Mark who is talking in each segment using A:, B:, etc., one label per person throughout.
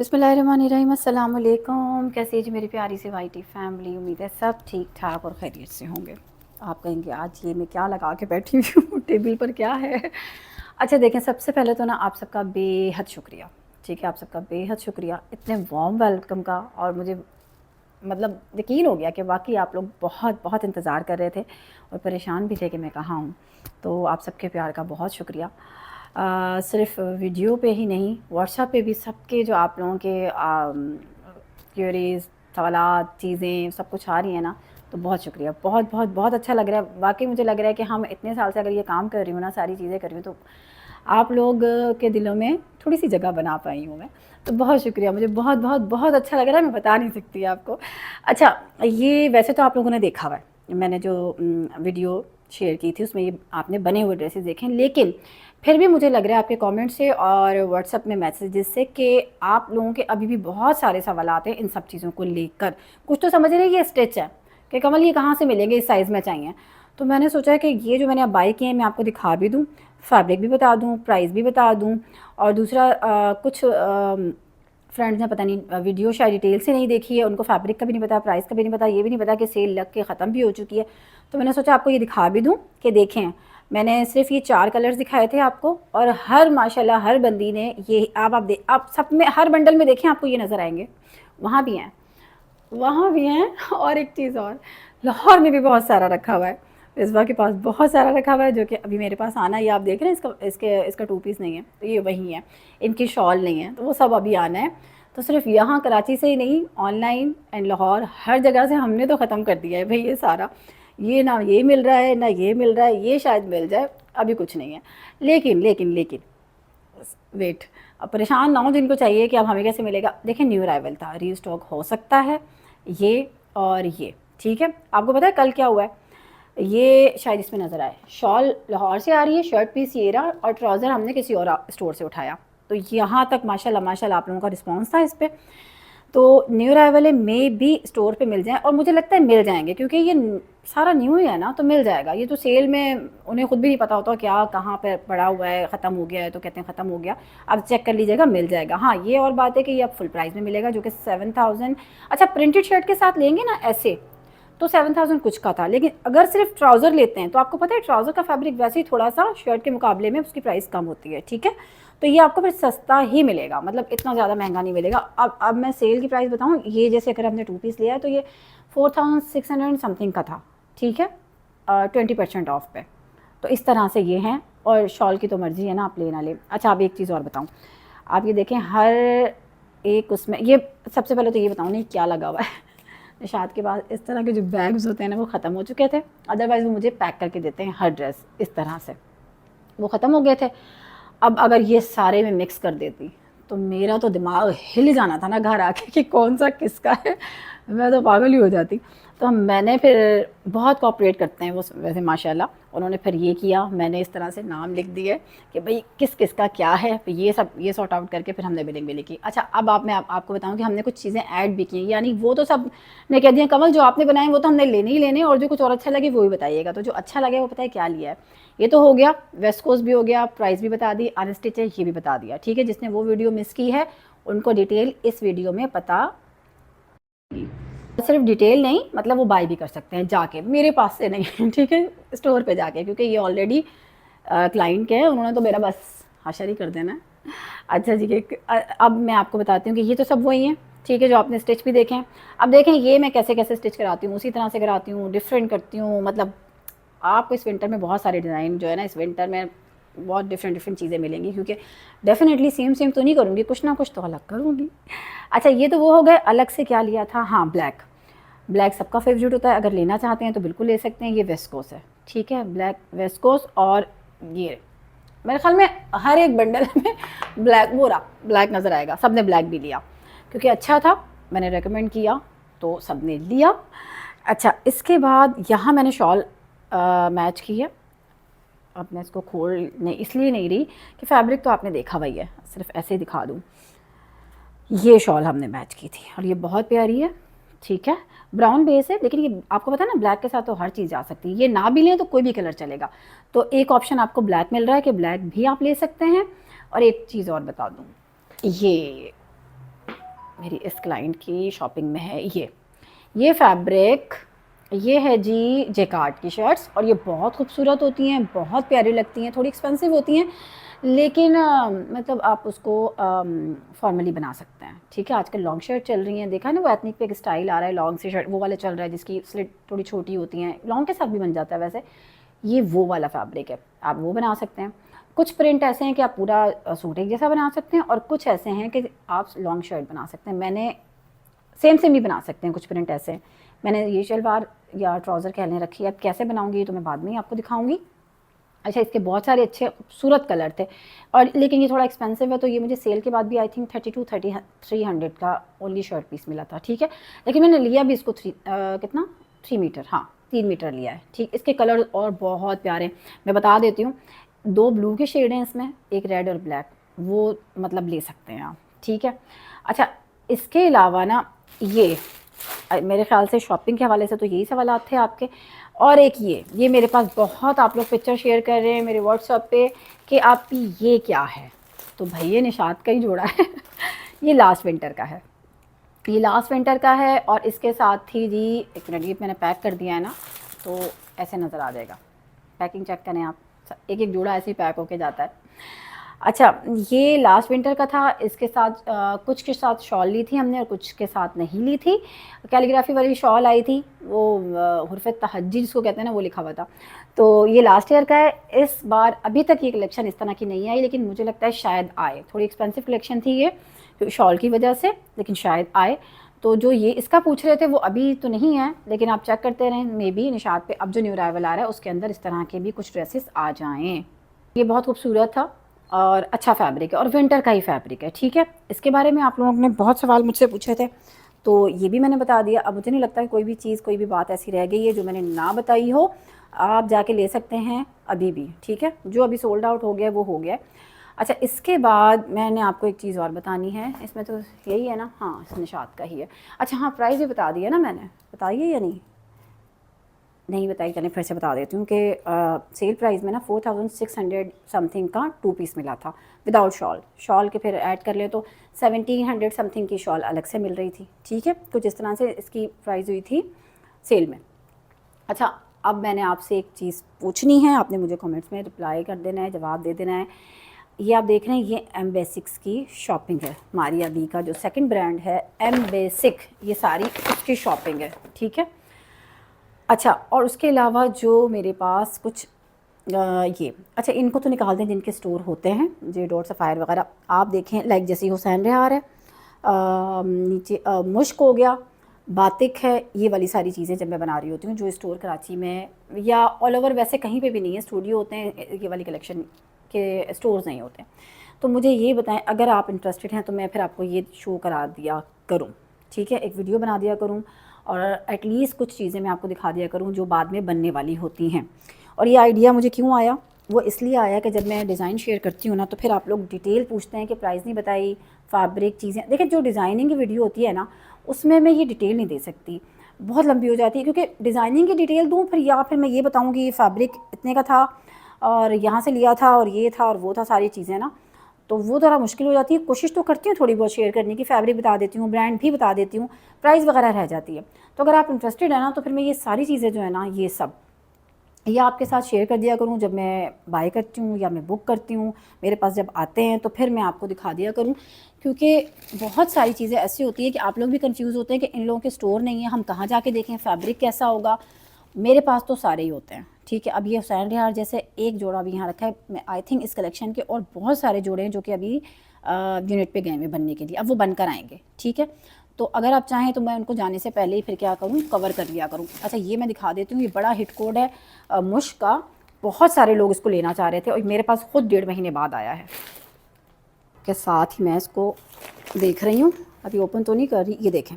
A: बिस्मिल्लाहिर्रहमानिर्रहीम, अस्सलाम वालेकुम। कैसे है जी मेरी प्यारी सी वाईटी फैमिली। उम्मीद है सब ठीक ठाक और खैरियत से होंगे। आप कहेंगे आज ये मैं क्या लगा के बैठी हुई हूँ टेबल पर क्या है। अच्छा देखें, सबसे पहले तो ना आप सबका बेहद शुक्रिया। ठीक है, आप सबका बेहद शुक्रिया इतने वार्म वेलकम का। और मुझे मतलब यकीन हो गया कि वाकई आप लोग बहुत बहुत इंतज़ार कर रहे थे और परेशान भी थे कि मैं कहाँ हूँ। तो आप सबके प्यार का बहुत शुक्रिया। सिर्फ वीडियो पे ही नहीं, व्हाट्सएप पे भी सबके जो आप लोगों के क्यूरीज, सवालात, चीज़ें सब कुछ आ रही हैं ना, तो बहुत शुक्रिया। बहुत बहुत बहुत अच्छा लग रहा है। वाकई मुझे लग रहा है कि हम इतने साल से अगर ये काम कर रही हूँ ना, सारी चीज़ें कर रही हूँ, तो आप लोग के दिलों में थोड़ी सी जगह बना पाई हूँ मैं। तो बहुत शुक्रिया, मुझे बहुत बहुत बहुत अच्छा लग रहा है, मैं बता नहीं सकती आपको। अच्छा, ये वैसे तो आप लोगों ने देखा हुआ है, मैंने जो वीडियो शेयर की थी उसमें ये आपने बने हुए ड्रेसेस देखे, लेकिन फिर भी मुझे लग रहा है आपके कमेंट से और व्हाट्सएप में मैसेजेस से कि आप लोगों के अभी भी बहुत सारे सवालात हैं इन सब चीज़ों को लेकर। कुछ तो समझ रहे हैं ये स्टिच है कि कमल ये कहाँ से मिलेंगे, इस साइज़ में चाहिए। तो मैंने सोचा है कि ये जो मैंने अब बाई किए हैं मैं आपको दिखा भी दूँ, फैब्रिक भी बता दूँ, प्राइस भी बता दूँ। और दूसरा कुछ फ्रेंड्स ने पता नहीं वीडियो शायद डिटेल से नहीं देखी है, उनको फैब्रिक का भी नहीं पता, प्राइस का भी नहीं पता, ये भी नहीं पता कि सेल लग के ख़त्म भी हो चुकी है। तो मैंने सोचा आपको ये दिखा भी दूँ कि देखें। मैंने सिर्फ ये 4 कलर्स दिखाए थे आपको, और हर माशाल्लाह हर बंदी ने ये आप सब में हर बंडल में देखें आपको ये नज़र आएंगे। वहाँ भी हैं, वहाँ भी हैं। और एक चीज़ और, लाहौर में भी बहुत सारा रखा हुआ है, रिजवा के पास बहुत सारा रखा हुआ है, जो कि अभी मेरे पास आना है। ये आप देख रहे हैं, इसका 2 पीस नहीं है, तो ये वही है। इनकी शॉल नहीं है, तो वो सब अभी आना है। तो सिर्फ यहाँ कराची से ही नहीं, ऑनलाइन एंड लाहौर हर जगह से हमने तो ख़त्म कर दिया है भाई ये सारा। ये ना ये मिल रहा है ना ये मिल रहा है, ये शायद मिल जाए, अभी कुछ नहीं है। लेकिन लेकिन लेकिन वेट, अब परेशान ना हो जिनको चाहिए कि अब हमें कैसे मिलेगा। देखिए, न्यू अराइवल था, रीस्टॉक हो सकता है ये और ये। ठीक है, आपको पता है कल क्या हुआ है, ये शायद इसमें नज़र आए, शॉल लाहौर से आ रही है, शर्ट पीस ये रहा, और ट्राउज़र हमने किसी और स्टोर से उठाया। तो यहाँ तक माशाल्लाह माशाल्लाह आप लोगों का रिस्पांस था इस पर। तो न्यू अराइवल है, मे भी स्टोर पे मिल जाए, और मुझे लगता है मिल जाएंगे क्योंकि ये सारा न्यू ही है ना, तो मिल जाएगा। ये तो सेल में उन्हें खुद भी नहीं पता होता क्या कहाँ पर पड़ा हुआ है, ख़त्म हो गया है तो कहते हैं ख़त्म हो गया। अब चेक कर लीजिएगा, मिल जाएगा। हाँ, ये और बात है कि ये अब फुल प्राइस में मिलेगा, जो कि 7000। अच्छा, प्रिंटेड शर्ट के साथ लेंगे ना ऐसे तो 7000 कुछ का था, लेकिन अगर सिर्फ ट्राउज़र लेते हैं तो आपको पता है ट्राउज़र का फैब्रिक वैसे ही थोड़ा सा शर्ट के मुकाबले में उसकी प्राइस कम होती है। ठीक है, तो ये आपको फिर सस्ता ही मिलेगा, मतलब इतना ज़्यादा महंगा नहीं मिलेगा। अब मैं सेल की प्राइस बताऊँ, ये जैसे अगर हमने 2 पीस लिया है तो ये 4600 समथिंग का था। ठीक है, 20% ऑफ पे। तो इस तरह से ये हैं, और शॉल की तो मर्ज़ी है ना, आप ले ना ले। अच्छा, अब एक चीज़ और बताऊँ, आप ये देखें हर एक उसमें, ये सबसे पहले तो ये बताऊँ नहीं क्या लगा हुआ है। निशात के बाद इस तरह के जो बैग्स होते हैं ना वो ख़त्म हो चुके थे, अदरवाइज़ वो मुझे पैक करके देते हैं हर ड्रेस इस तरह से, वो ख़त्म हो गए थे। अब अगर ये सारे में मिक्स कर देती तो मेरा तो दिमाग हिल जाना था ना घर आके कि कौन सा किसका है, मैं तो पागल ही हो जाती। तो मैंने फिर बहुत कोऑपरेट करते हैं वो वैसे माशाल्लाह, उन्होंने फिर ये किया, मैंने इस तरह से नाम लिख दिए कि भाई किस किस का क्या है, फिर ये सब ये सॉर्ट आउट करके फिर हमने बिलिंग भी की। अच्छा, अब मैं आपको बताऊं कि हमने कुछ चीज़ें ऐड भी की, यानी वो तो सब ने कह दिया कमल जो आपने बनाए वो तो हमने लेने ही लेने, और जो कुछ और अच्छा लगे वो भी बताइएगा। तो जो अच्छा लगे वो पता है क्या लिया है, ये तो हो गया, वेस्ट कोस्ट भी हो गया, प्राइस भी बता दी, अनस्टिच है ये भी बता दिया। ठीक है, जिसने वो वीडियो मिस की है उनको डिटेल इस वीडियो में पता, सिर्फ डिटेल नहीं मतलब वो बाय भी कर सकते हैं जाके, मेरे पास से नहीं। ठीक है, स्टोर पे जाके, क्योंकि ये ऑलरेडी क्लाइंट के हैं, उन्होंने तो मेरा बस हाशर ही कर देना है। अच्छा जी, अब मैं आपको बताती हूँ कि ये तो सब वही हैं। ठीक है, जो आपने स्टिच भी देखें। अब देखें ये मैं कैसे कैसे स्टिच कराती हूँ, उसी तरह से कराती हूँ, डिफरेंट करती हूँ। मतलब आपको इस विंटर में बहुत सारे डिज़ाइन जो है ना, इस विंटर में बहुत डिफरेंट चीज़ें मिलेंगी, क्योंकि डेफिनेटली सेम सेम तो नहीं करूँगी, कुछ ना कुछ तो अलग करूँगी। अच्छा, ये तो वो हो गए। अलग से क्या लिया था, हाँ ब्लैक, ब्लैक सबका फेवरेट होता है, अगर लेना चाहते हैं तो बिल्कुल ले सकते हैं। ये वेस्कोस है, ठीक है, ब्लैक वेस्कोस, और ये मेरे ख्याल में हर एक बंडल में ब्लैक वो रहा, ब्लैक नज़र आएगा। सब ने ब्लैक भी लिया क्योंकि अच्छा था, मैंने रेकमेंड किया तो सब ने लिया। अच्छा, इसके बाद यहाँ मैंने शॉल मैच की है। अब मैं इसको खोलने इसलिए नहीं रही कि फैब्रिक तो आपने देखा वही है, सिर्फ ऐसे ही दिखा दूँ। ये शॉल हमने मैच की थी और ये बहुत प्यारी है। ठीक है, ब्राउन बेस है, लेकिन ये आपको पता है ना ब्लैक के साथ तो हर चीज़ जा सकती है, ये ना भी लें तो कोई भी कलर चलेगा। तो एक ऑप्शन आपको ब्लैक मिल रहा है कि ब्लैक भी आप ले सकते हैं। और एक चीज़ और बता दूँ, ये मेरी इस क्लाइंट की शॉपिंग में है ये फैब्रिक, ये है जी जेकार्ड की शर्ट्स, और ये बहुत खूबसूरत होती हैं, बहुत प्यारी लगती हैं, थोड़ी एक्सपेंसिव होती हैं, लेकिन मतलब आप उसको फॉर्मली बना सकते हैं। ठीक है, आजकल लॉन्ग शर्ट चल रही हैं, देखा है ना, वो एथनिक पे एक स्टाइल आ रहा है लॉन्ग सी शर्ट, वो वाला चल रहा है जिसकी स्लिट थोड़ी छोटी होती हैं, लॉन्ग के साथ भी बन जाता है वैसे। ये वो वाला फैब्रिक है, आप वो बना सकते हैं। कुछ प्रिंट ऐसे हैं कि आप पूरा सूट एक जैसा बना सकते हैं, और कुछ ऐसे हैं कि आप लॉन्ग शर्ट बना सकते हैं। मैंने सेम भी बना सकते हैं, कुछ प्रिंट ऐसे हैं। मैंने ये शलवार या ट्राउज़र कहने रखी है, अब कैसे बनाऊंगी ये तो मैं बाद में ही आपको दिखाऊंगी। अच्छा, इसके बहुत सारे अच्छे खूबसूरत कलर थे, और लेकिन ये थोड़ा एक्सपेंसिव है, तो ये मुझे सेल के बाद भी आई थिंक 300 का ओनली शर्ट पीस मिला था। ठीक है, लेकिन मैंने लिया भी इसको कितना 3 मीटर, हाँ 3 मीटर लिया है। ठीक, इसके कलर और बहुत प्यारे हैं, मैं बता देती हूँ। 2 ब्लू के शेड हैं इसमें, एक रेड और ब्लैक, वो मतलब ले सकते हैं आप। ठीक है, अच्छा इसके अलावा ना ये मेरे ख्याल से शॉपिंग के हवाले से तो यही सवालात थे आपके। और एक ये मेरे पास बहुत आप लोग पिक्चर शेयर कर रहे हैं मेरे व्हाट्सएप पे कि आपकी ये क्या है, तो भैया निशात का ही जोड़ा है ये लास्ट विंटर का है, ये लास्ट विंटर का है, और इसके साथ ही जी एक मिनट, ये मैंने पैक कर दिया है ना, तो ऐसे नज़र आ जाएगा। पैकिंग चेक करें आप, एक एक जोड़ा ऐसे ही पैक होके जाता है। अच्छा, ये लास्ट विंटर का था, इसके साथ कुछ के साथ शॉल ली थी हमने और कुछ के साथ नहीं ली थी। कैलीग्राफी वाली शॉल आई थी, वो हुर्फ़त तहज्जी जिसको कहते हैं ना, वो लिखा हुआ था। तो ये लास्ट ईयर का है। इस बार अभी तक ये कलेक्शन इस तरह की नहीं आई, लेकिन मुझे लगता है शायद आए। थोड़ी एक्सपेंसिव कलेक्शन थी ये शॉल की वजह से, लेकिन शायद आए। तो जो ये इसका पूछ रहे थे वो अभी तो नहीं है, लेकिन आप चेक करते रहें, मे बी निशात पे अब जो न्यू अराइवल आ रहा है उसके अंदर इस तरह के भी कुछ ड्रेसेस आ जाएँ। ये बहुत खूबसूरत था और अच्छा फैब्रिक है, और विंटर का ही फैब्रिक है। ठीक है, इसके बारे में आप लोगों ने बहुत सवाल मुझसे पूछे थे, तो ये भी मैंने बता दिया। अब मुझे नहीं लगता कि कोई भी चीज़, कोई भी बात ऐसी रह गई है जो मैंने ना बताई हो। आप जाके ले सकते हैं अभी भी। ठीक है, जो अभी सोल्ड आउट हो गया वो हो गया। अच्छा, इसके बाद मैंने आपको एक चीज़ और बतानी है, इसमें तो यही है ना, हाँ इस निशात का ही है। अच्छा हाँ, प्राइस भी बता दिया ना मैंने, बताइए या नहीं बताई, चलें फिर से बता देती हूँ कि सेल प्राइस में ना 4600 समथिंग का 2 पीस मिला था विदाउट शॉल के फिर ऐड कर ले तो 1700 समथिंग की शॉल अलग से मिल रही थी। ठीक है, कुछ इस तरह से इसकी प्राइस हुई थी सेल में। अच्छा, अब मैंने आपसे एक चीज़ पूछनी है, आपने मुझे कमेंट्स में रिप्लाई कर देना है, जवाब दे देना है। ये आप देख रहे हैं, ये एम बेसिक्स की शॉपिंग है, मारिया बी का जो सेकंड ब्रांड है एम बेसिक, ये सारी उसकी शॉपिंग है। ठीक है, अच्छा, और उसके अलावा जो मेरे पास कुछ ये, अच्छा इनको तो निकाल दें जिनके स्टोर होते हैं, जे डॉट सफ़ायर वगैरह आप देखें, लाइक जैसे हुसैन रिहार है, नीचे मुश्क हो गया, बातिक है, ये वाली सारी चीज़ें जब मैं बना रही होती हूँ, जो स्टोर कराची में या ऑल ओवर वैसे कहीं पे भी नहीं है, स्टूडियो होते हैं, ये वाली कलेक्शन के स्टोर्स नहीं होते। तो मुझे ये बताएं, अगर आप इंटरेस्टेड हैं तो मैं फिर आपको ये शो करा दिया करूँ। ठीक है, एक वीडियो बना दिया करूँ, और एटलीस्ट कुछ चीज़ें मैं आपको दिखा दिया करूँ जो बाद में बनने वाली होती हैं। और ये आइडिया मुझे क्यों आया, वो इसलिए आया कि जब मैं डिज़ाइन शेयर करती हूँ ना, तो फिर आप लोग डिटेल पूछते हैं कि प्राइस नहीं बताई, फैब्रिक चीज़ें। देखिए, जो डिज़ाइनिंग की वीडियो होती है ना, उसमें मैं ये डिटेल नहीं दे सकती, बहुत लंबी हो जाती है, क्योंकि डिज़ाइनिंग की डिटेल दूँ फिर, या फिर मैं ये बताऊँ कि ये फैब्रिक इतने का था और यहाँ से लिया था और ये था और वो था, सारी चीज़ें ना, तो वो थोड़ा मुश्किल हो जाती है। कोशिश तो करती हूँ थोड़ी बहुत शेयर करने की, फैब्रिक बता देती हूँ, ब्रांड भी बता देती हूँ, प्राइस वगैरह रह जाती है। तो अगर आप इंटरेस्टेड है ना, तो फिर मैं ये सारी चीज़ें जो है ना, ये सब ये आपके साथ शेयर कर दिया करूँ जब मैं बाय करती हूँ या मैं बुक करती हूँ, मेरे पास जब आते हैं तो फिर मैं आपको दिखा दिया करूँ। क्योंकि बहुत सारी चीज़ें ऐसी होती है कि आप लोग भी कंफ्यूज होते हैं कि इन लोगों के स्टोर नहीं है, हम कहाँ जाके देखें, फैब्रिक कैसा होगा। मेरे पास तो सारे ही होते हैं। ठीक है, अब ये हुसैन रिहार जैसे एक जोड़ा भी यहाँ रखा है, मैं आई थिंक इस कलेक्शन के और बहुत सारे जोड़े हैं जो कि अभी यूनिट पे गए हैं बनने के लिए, अब वो बनकर आएंगे। ठीक है, तो अगर आप चाहें तो मैं उनको जाने से पहले ही फिर क्या करूँ, कवर कर लिया करूँ। अच्छा, ये मैं दिखा देती हूँ, ये बड़ा हिट कोड है मुश्क का, बहुत सारे लोग इसको लेना चाह रहे थे और मेरे पास खुद 1.5 महीने बाद आया है। के साथ ही मैं इसको देख रही हूँ, अभी ओपन तो नहीं कर रही, ये देखें,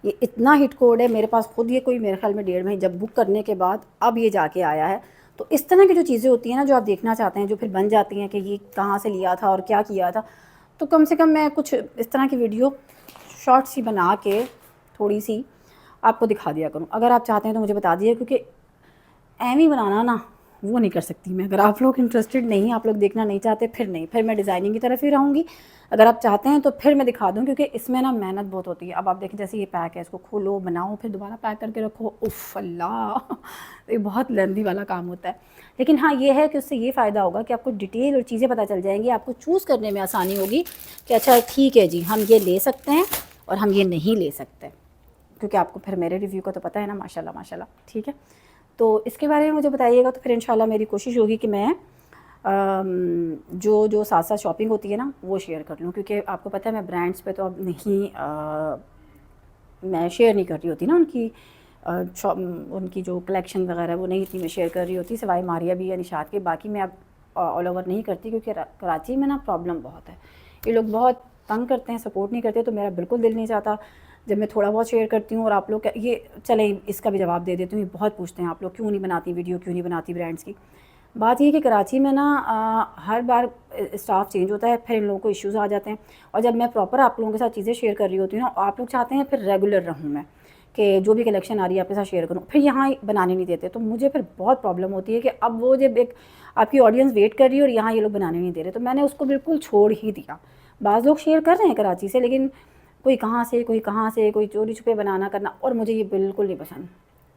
A: ये इतना हिट कोड है मेरे पास खुद, ये कोई मेरे ख्याल में 1.5 महीने जब बुक करने के बाद अब ये जाके आया है। तो इस तरह की जो चीज़ें होती हैं ना, जो आप देखना चाहते हैं, जो फिर बन जाती हैं कि ये कहाँ से लिया था और क्या किया था, तो कम से कम मैं कुछ इस तरह की वीडियो शॉर्ट सी बना के थोड़ी सी आपको दिखा दिया करूँ। अगर आप चाहते हैं तो मुझे बता दीजिए, क्योंकि एम ही बनाना ना वो नहीं कर सकती मैं। अगर आप लोग इंटरेस्टेड नहीं, आप लोग देखना नहीं चाहते, फिर नहीं, फिर मैं डिज़ाइनिंग की तरफ ही रहूँगी। अगर आप चाहते हैं तो फिर मैं दिखा दूँ, क्योंकि इसमें ना मेहनत बहुत होती है। अब आप देखें जैसे ये पैक है, इसको खोलो, बनाओ, फिर दोबारा पैक करके रखो, उफ़ अल्लाह ये बहुत लेंदी वाला काम होता है। लेकिन हाँ ये है कि उससे ये फ़ायदा होगा कि आपको डिटेल और चीज़ें पता चल जाएंगी, आपको चूज़ करने में आसानी होगी कि अच्छा ठीक है जी, हम ये ले सकते हैं और हम ये नहीं ले सकते, क्योंकि आपको फिर मेरे रिव्यू का तो पता है ना, माशाल्लाह माशाल्लाह। ठीक है, तो इसके बारे में मुझे बताइएगा, तो फिर इंशाल्लाह मेरी कोशिश होगी कि मैं जो जो साथ साथ शॉपिंग होती है ना वो शेयर कर लूँ, क्योंकि आपको पता है मैं ब्रांड्स पे तो अब नहीं मैं शेयर नहीं कर रही होती ना उनकी उनकी जो कलेक्शन वगैरह वो नहीं थी मैं शेयर कर रही होती, सिवाय मारिया भी या निशात के। बाकी मैं अब ऑल ओवर नहीं करती, क्योंकि कराची में ना प्रॉब्लम बहुत है, ये लोग बहुत तंग करते हैं, सपोर्ट नहीं करते। तो मेरा बिल्कुल दिल नहीं चाहता जब मैं थोड़ा बहुत शेयर करती हूँ और आप लोग ये चले इसका भी जवाब दे देती हूँ, ये बहुत पूछते हैं आप लोग क्यों नहीं बनाती वीडियो, क्यों नहीं बनाती ब्रांड्स की। बात ये कि कराची में ना हर बार स्टाफ चेंज होता है, फिर इन लोगों को इश्यूज़ आ जाते हैं। और जब मैं प्रॉपर आप लोगों के साथ चीज़ें शेयर कर रही होती हूँ ना, आप लोग चाहते हैं फिर रेगुलर रहूँ मैं, कि जो भी कलेक्शन आ रही है आपके साथ शेयर करूँ, फिर यहाँ बनाने नहीं देते। तो मुझे फिर बहुत प्रॉब्लम होती है कि अब वो जब एक आपकी ऑडियंस वेट कर रही है और यहाँ ये लोग बनाने नहीं दे रहे, तो मैंने उसको बिल्कुल छोड़ ही दिया। बाज़ लोग शेयर कर रहे हैं कराची से, लेकिन कोई कहाँ से कोई कहाँ से, कोई चोरी छुपे बनाना करना, और मुझे ये बिल्कुल नहीं पसंद।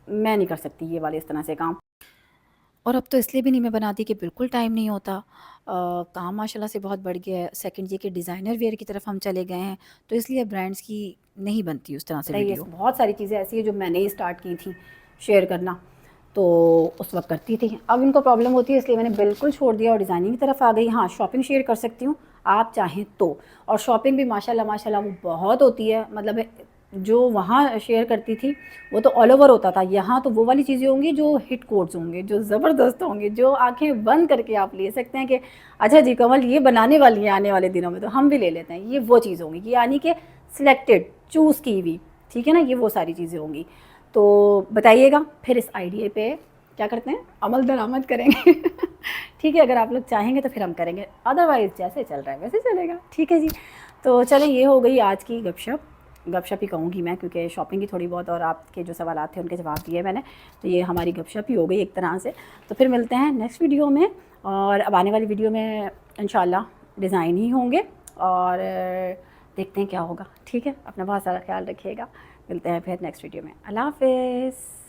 A: मैं नहीं कर सकती ये वाले इस तरह से काम। और अब तो इसलिए भी नहीं मैं बनाती कि बिल्कुल टाइम नहीं होता, काम माशाल्लाह से बहुत बढ़ गया है। सेकंड ये कि डिज़ाइनर वेयर की तरफ हम चले गए हैं, तो इसलिए ब्रांड्स की नहीं बनती उस तरह से वीडियो। बहुत सारी चीज़ें ऐसी हैं जो मैंने ही स्टार्ट की थी शेयर करना, तो उस वक्त करती थी। अब इनको प्रॉब्लम होती है, इसलिए मैंने बिल्कुल छोड़ दिया और डिज़ाइनिंग की तरफ आ गई। हाँ, शॉपिंग शेयर कर सकती हूँ आप चाहें तो, और शॉपिंग भी माशाल्लाह माशाल्लाह वो बहुत होती है। मतलब जो वहाँ शेयर करती थी वो तो ऑल ओवर होता था, यहाँ तो वो वाली चीज़ें होंगी जो हिट कोड्स होंगे, जो ज़बरदस्त होंगे, जो आंखें बंद करके आप ले सकते हैं कि अच्छा जी कमल ये बनाने वाली है आने वाले दिनों में, तो हम भी ले लेते हैं। ये वो चीज़ होंगी कि यानी कि सिलेक्टेड, चूज़ की हुई, ठीक है ना, ये वो सारी चीज़ें होंगी। तो बताइएगा फिर इस आइडिया पे क्या करते हैं, अमल दरामद करेंगे ठीक है, अगर आप लोग चाहेंगे तो फिर हम करेंगे, अदरवाइज़ जैसे चल रहा है वैसे चलेगा। ठीक है जी, तो चलें ये हो गई आज की गपशप ही कहूँगी मैं, क्योंकि शॉपिंग की थोड़ी बहुत और आपके जो सवाल थे उनके जवाब दिए मैंने, तो ये हमारी गपशप ही हो गई एक तरह से। तो फिर मिलते हैं नेक्स्ट वीडियो में, और अब आने वाली वीडियो में इंशाल्लाह डिज़ाइन ही होंगे, और देखते हैं क्या होगा। ठीक है, अपना बहुत सारा ख्याल रखिएगा, मिलते हैं फिर नेक्स्ट वीडियो में। अल्लाह हाफ़िज़।